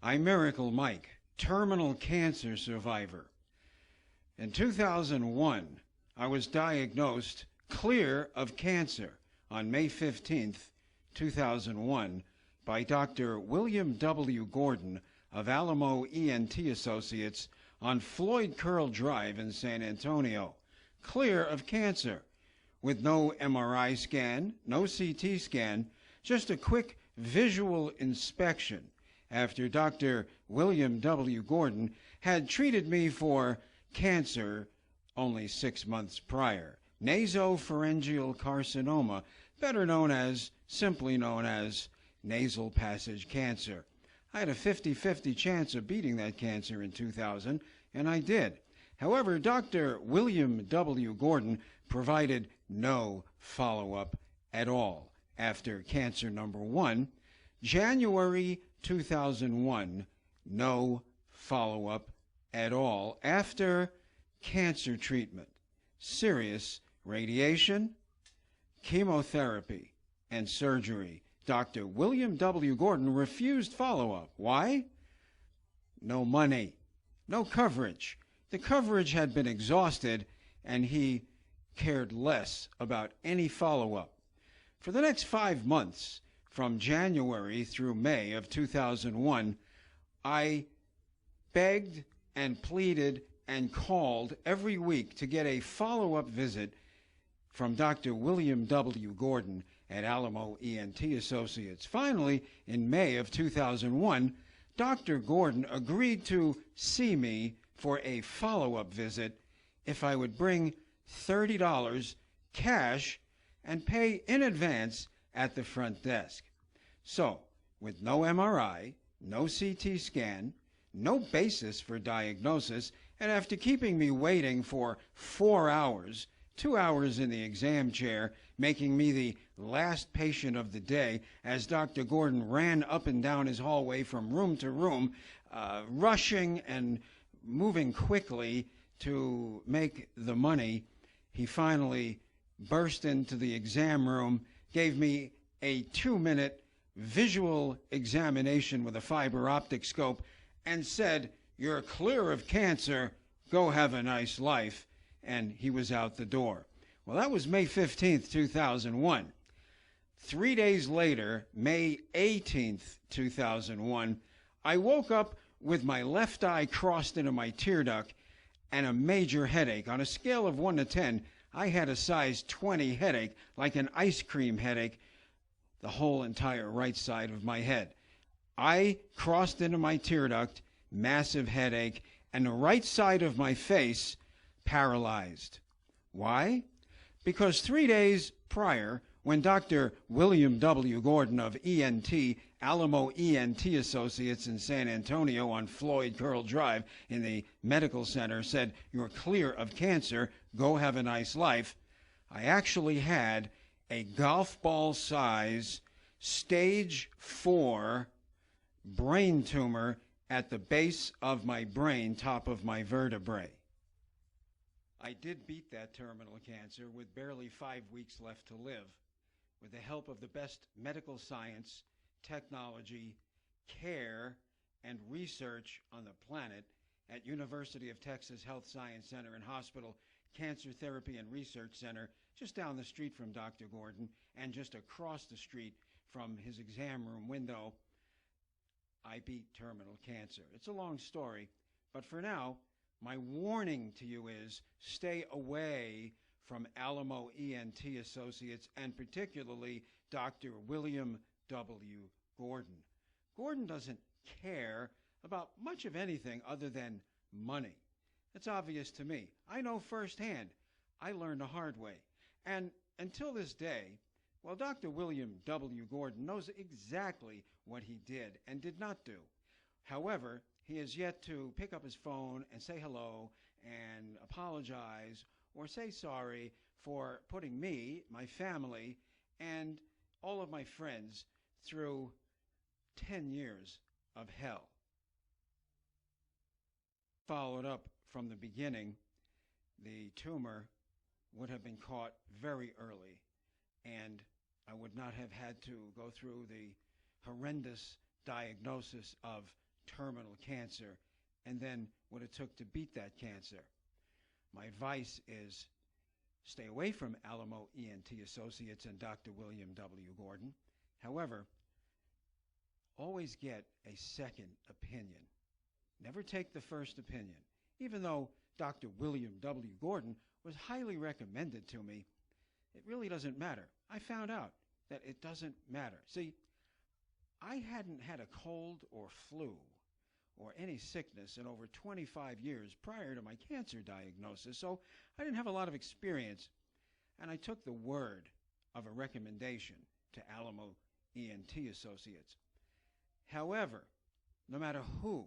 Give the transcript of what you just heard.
I'm Miracle Mike, terminal cancer survivor. In 2001, I was diagnosed clear of cancer on May 15th, 2001, by Dr. William W. Gordon of Alamo ENT Associates on Floyd Curl Drive in San Antonio, clear of cancer, with no MRI scan, no CT scan, just a quick visual inspection after Dr. William W. Gordon had treated me for cancer only 6 months prior, nasopharyngeal carcinoma, simply known as nasal passage cancer. I had a 50-50 chance of beating that cancer in 2000, and I did. However, Dr. William W. Gordon provided no follow-up at all after cancer number 1. January 2001, no follow-up at all after cancer treatment, serious radiation, chemotherapy, and surgery. Dr. William W. Gordon refused follow-up. Why? No money, no coverage. The coverage had been exhausted, and he cared less about any follow-up. For the next 5 months, from January through May of 2001, I begged and pleaded and called every week to get a follow-up visit from Dr. William W. Gordon at Alamo ENT Associates. Finally, in May of 2001, Dr. Gordon agreed to see me for a follow-up visit if I would bring $30 cash and pay in advance at the front desk. So, with no MRI, no CT scan, no basis for diagnosis, and after keeping me waiting for 4 hours, 2 hours in the exam chair, making me the last patient of the day as Dr. Gordon ran up and down his hallway from room to room, rushing and moving quickly to make the money, he finally burst into the exam room, gave me a 2-minute visual examination with a fiber optic scope, and said, "You're clear of cancer, go have a nice life," and he was out the door. Well, that was May 15th, 2001. 3 days later, May 18th, 2001, I woke up with my left eye crossed into my tear duct and a major headache. On a scale of 1 to 10, I had a size 20 headache, like an ice cream headache, the whole entire right side of my head. I crossed into my tear duct, massive headache, and the right side of my face paralyzed. Why? Because 3 days prior, when Dr. William W. Gordon of Alamo ENT Associates in San Antonio on Floyd Curl Drive in the medical center said, "You're clear of cancer, go have a nice life," I actually had a golf ball size stage 4 brain tumor at the base of my brain, top of my vertebrae. I did beat that terminal cancer with barely 5 weeks left to live, with the help of the best medical science, technology, care, and research on the planet at University of Texas Health Science Center and Hospital Cancer Therapy and Research Center, just down the street from Dr. Gordon and just across the street from his exam room window. I beat terminal cancer. It's a long story, but for now, my warning to you is stay away from Alamo ENT Associates and particularly Dr. William W. Gordon. Gordon doesn't care about much of anything other than money. It's obvious to me. I know firsthand. I learned the hard way. And until this day, well, Dr. William W. Gordon knows exactly what he did and did not do. However, he has yet to pick up his phone and say hello and apologize or say sorry for putting me, my family, and all of my friends through 10 years of hell. Followed up from the beginning, the tumor would have been caught very early, and I would not have had to go through the horrendous diagnosis of terminal cancer and then what it took to beat that cancer. My advice is stay away from Alamo ENT Associates and Dr. William W. Gordon. However, always get a second opinion. Never take the first opinion. Even though Dr. William W. Gordon was highly recommended to me, it really doesn't matter. I found out that it doesn't matter. See, I hadn't had a cold or flu or any sickness in over 25 years prior to my cancer diagnosis, so I didn't have a lot of experience, and I took the word of a recommendation to Alamo ENT Associates. However, no matter who